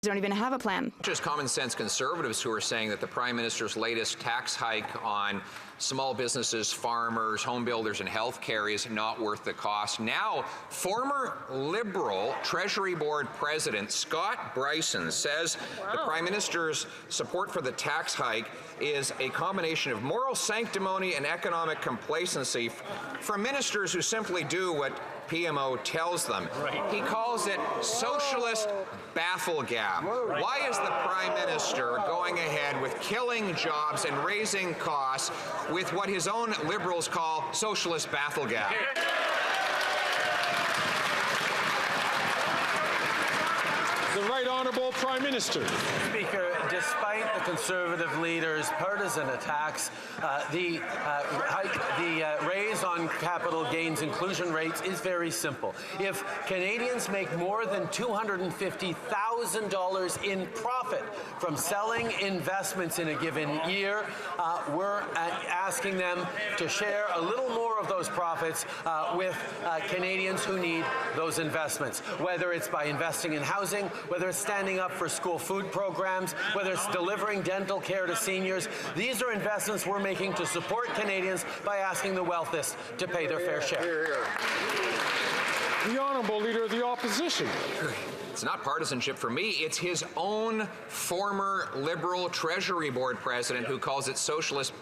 don't even have a plan. Just common sense conservatives who are saying that the Prime Minister's latest tax hike on small businesses, farmers, home builders, and healthcare is not worth the cost. Now, former Liberal Treasury Board President Scott Bryson says the Prime Minister's support for the tax hike is a combination of moral sanctimony and economic complacency from ministers who simply do what PMO tells them. He calls it socialist bafflegab. Why is the Prime Minister going ahead with killing jobs and raising costs with what his own Liberals call socialist bafflegab? The Right Honourable Prime Minister. Speaker, despite the Conservative leader's partisan attacks, the raise on capital gains inclusion rates is very simple. If Canadians make more than $250,000 in profit from selling investments in a given year, we're asking them to share a little more of those profits with Canadians who need those investments, whether it's by investing in housing, whether it's standing up for school food programs, whether it's delivering dental care to seniors. These are investments we're making to support Canadians by asking the wealthiest to pay their fair share. The Honourable Leader of the Opposition. It's not partisanship for me. It's his own former Liberal Treasury Board President who calls it socialist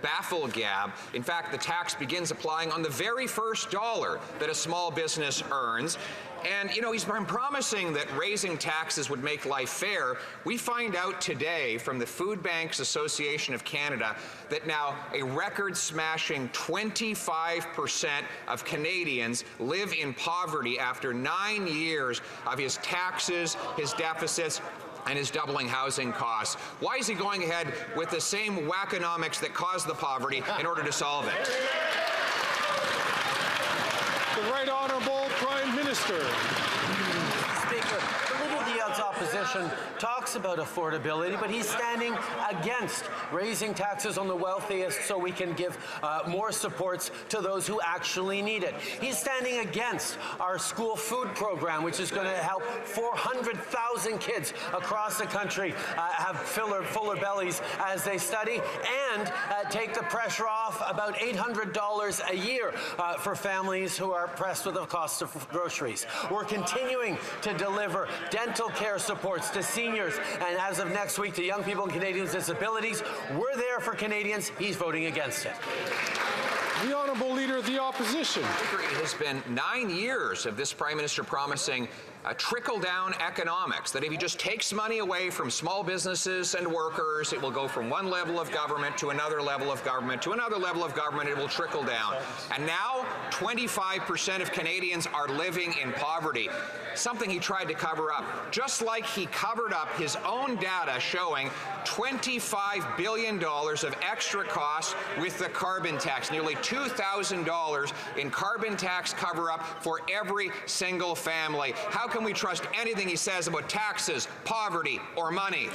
bafflegab. In fact, the tax begins applying on the very first dollar that a small business earns. And, you know, he's been promising that raising taxes would make life fair. We find out today from the Food Banks Association of Canada that now a record-smashing 25% of Canadians live in poverty after 9 years of his taxes, his deficits, and his doubling housing costs. Why is he going ahead with the same wackonomics that caused the poverty in order to solve it? The Right Honourable Prime Minister. Speaker, the Leader of the Opposition talks about affordability, but he's standing against raising taxes on the wealthiest so we can give more supports to those who actually need it. He's standing against our school food program, which is going to help 400,000 kids across the country have fuller bellies as they study, and take the pressure off about $800 a year for families who are pressed with the cost of groceries. We're continuing to deliver dental care supports to seniors, and as of next week, to young people and Canadians with disabilities. We're there for Canadians. He's voting against it. The Honourable Leader of the Opposition. It has been 9 years of this Prime Minister promising trickle-down economics, that if he just takes money away from small businesses and workers, it will go from one level of government to another level of government to another level of government. It will trickle down. And now 25% of Canadians are living in poverty, something he tried to cover up, just like he covered up his own data showing $25 billion of extra costs with the carbon tax, nearly $2,000 in carbon tax cover-up for every single family. How can we trust anything he says about taxes, poverty, or money?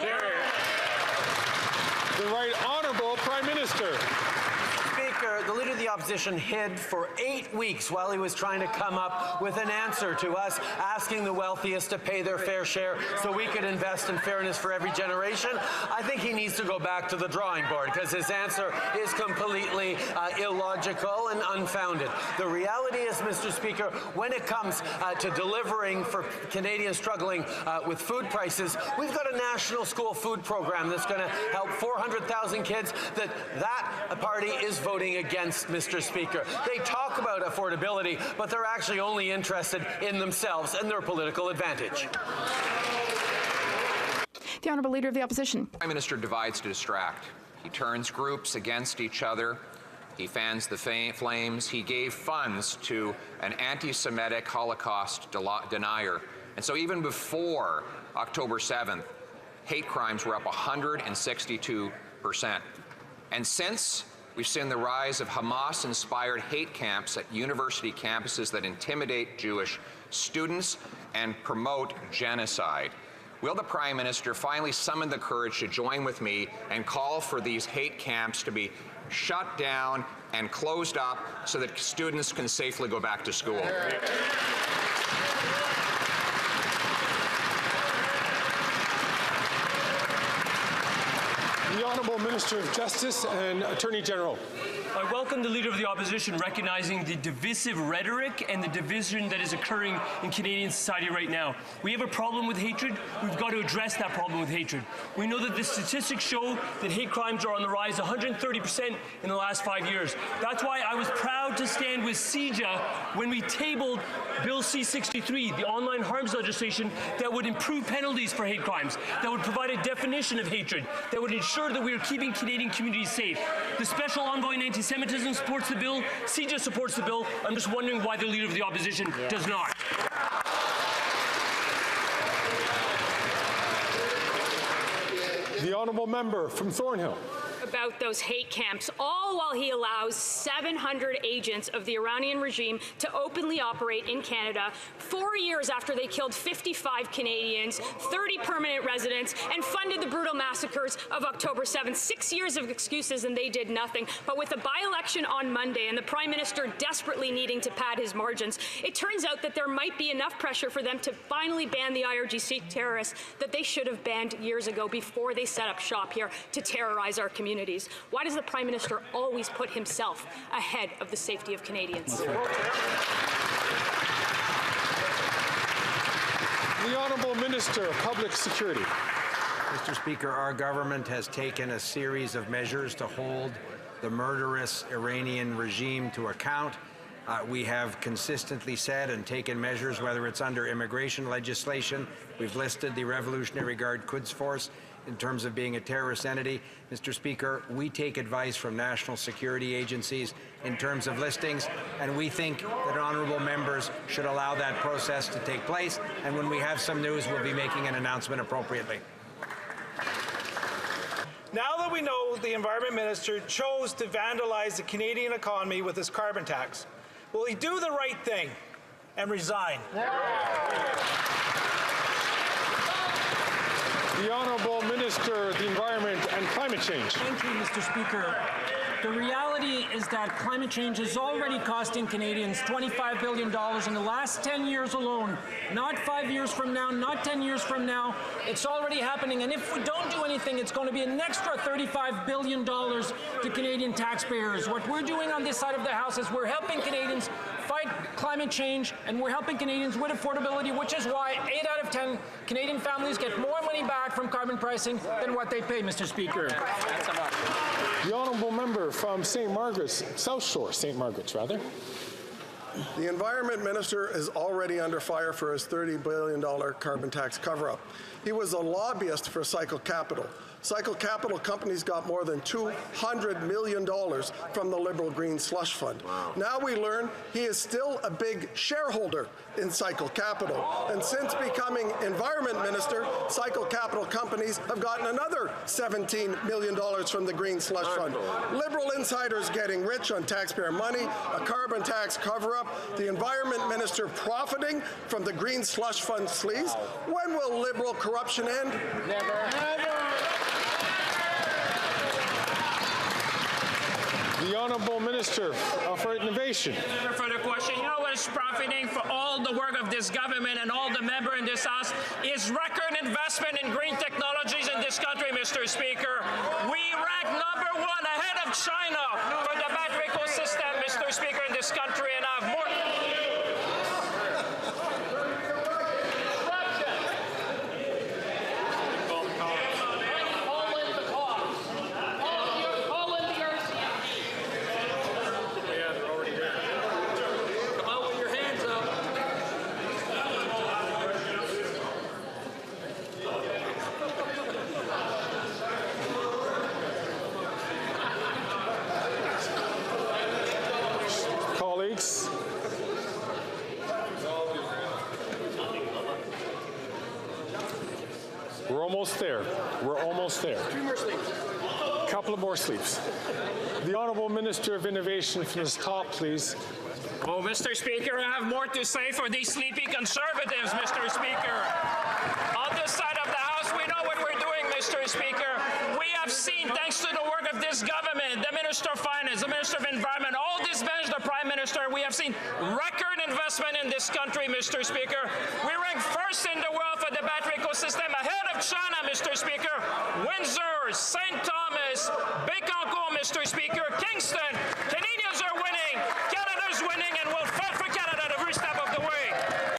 The Right Honourable Prime Minister. Speaker, the Leader of the Opposition hid for 8 weeks while he was trying to come up with an answer to us asking the wealthiest to pay their fair share so we could invest in fairness for every generation. I think he needs to go back to the drawing board because his answer is completely illogical and unfounded. The reality is, Mr. Speaker, when it comes to delivering for Canadians struggling with food prices, we've got a national school food program that's going to help 400,000 kids that party is voting against, Mr. Speaker. They talk about affordability, but they're actually only interested in themselves and their political advantage. The Honourable Leader of the Opposition. The Prime Minister divides to distract. He turns groups against each other. He fans the flames. He gave funds to an anti-Semitic Holocaust denier. And so even before October 7th, hate crimes were up 162%. And since, we've seen the rise of Hamas-inspired hate camps at university campuses that intimidate Jewish students and promote genocide. Will the Prime Minister finally summon the courage to join with me and call for these hate camps to be shut down and closed up so that students can safely go back to school? The Honourable Minister of Justice and Attorney General. I welcome the Leader of the Opposition recognizing the divisive rhetoric and the division that is occurring in Canadian society right now. We have a problem with hatred. We've got to address that problem with hatred. We know that the statistics show that hate crimes are on the rise 130% in the last 5 years. That's why I was proud to stand with CJA when we tabled Bill C-63, the online harms legislation that would improve penalties for hate crimes, that would provide a definition of hatred, that would ensure that we are keeping Canadian communities safe. The Special Envoy in Anti-Semitism supports the bill. CJA supports the bill. I'm just wondering why the Leader of the Opposition does not. The Honourable Member from Thornhill. About those hate camps, all while he allows 700 agents of the Iranian regime to openly operate in Canada 4 years after they killed 55 Canadians, 30 permanent residents, and funded the brutal massacres of October 7th. 6 years of excuses and they did nothing. But with the by-election on Monday and the Prime Minister desperately needing to pad his margins, it turns out that there might be enough pressure for them to finally ban the IRGC terrorists that they should have banned years ago before they set up shop here to terrorize our communities. Why does the Prime Minister always put himself ahead of the safety of Canadians? The Honourable Minister of Public Security. Mr. Speaker, our government has taken a series of measures to hold the murderous Iranian regime to account. We have consistently said and taken measures, whether it's under immigration legislation. We've listed the Revolutionary Guard Quds Force in terms of being a terrorist entity. Mr. Speaker, we take advice from national security agencies in terms of listings, and we think that honourable members should allow that process to take place. And when we have some news, we'll be making an announcement appropriately. Now that we know the Environment Minister chose to vandalize the Canadian economy with his carbon tax, will he do the right thing and resign? The Honourable Minister of the Environment and Climate Change. Thank you, Mr. Speaker. The reality is that climate change is already costing Canadians $25 billion in the last 10 years alone. Not 5 years from now, not 10 years from now. It's already happening. And if we don't do anything, it's going to be an extra $35 billion to Canadian taxpayers. What we're doing on this side of the House is we're helping Canadians fight climate change, and we're helping Canadians with affordability, which is why 8 out of 10 Canadian families get more money back from carbon pricing than what they pay, Mr. Speaker. The Honourable Member from St. Margaret's, South Shore, St. Margaret's rather. The Environment Minister is already under fire for his $30 billion carbon tax cover-up. He was a lobbyist for Cycle Capital. Cycle Capital companies got more than $200 million from the Liberal Green Slush Fund. Wow. Now we learn he is still a big shareholder in Cycle Capital. And since becoming Environment Minister, Cycle Capital companies have gotten another $17 million from the Green Slush Fund. Liberal insiders getting rich on taxpayer money, a carbon tax cover-up, the Environment Minister profiting from the Green Slush Fund sleaze. When will Liberal corruption end? Never. The Honourable Minister for Innovation. For the question, you know what's profiting for all the work of this government and all the members in this House is record investment in green technologies in this country, Mr. Speaker. We rank #1 ahead of China for the battery ecosystem, Mr. Speaker, in this country, and have more. Colleagues, we're almost there. We're almost there. 2 more sleeps. Couple of more sleeps. The Honourable Minister of Innovation from the top, please. Oh, Mr. Speaker, I have more to say for these sleepy Conservatives, Mr. Speaker. On this side of the House, we know what we're doing, Mr. Speaker. We have seen, thanks to the work of this government, the Minister of Finance, the Minister of Environment, all this bench, the Prime Minister, we have seen record investment in this country, Mr. Speaker. We rank first in the world for the battery ecosystem, ahead of China, Mr. Speaker. Windsor, Somers, St. Thomas, Bécancour, Mr. Speaker, Kingston. Canadians are winning. Canada's winning, and we'll fight for Canada every step of the way.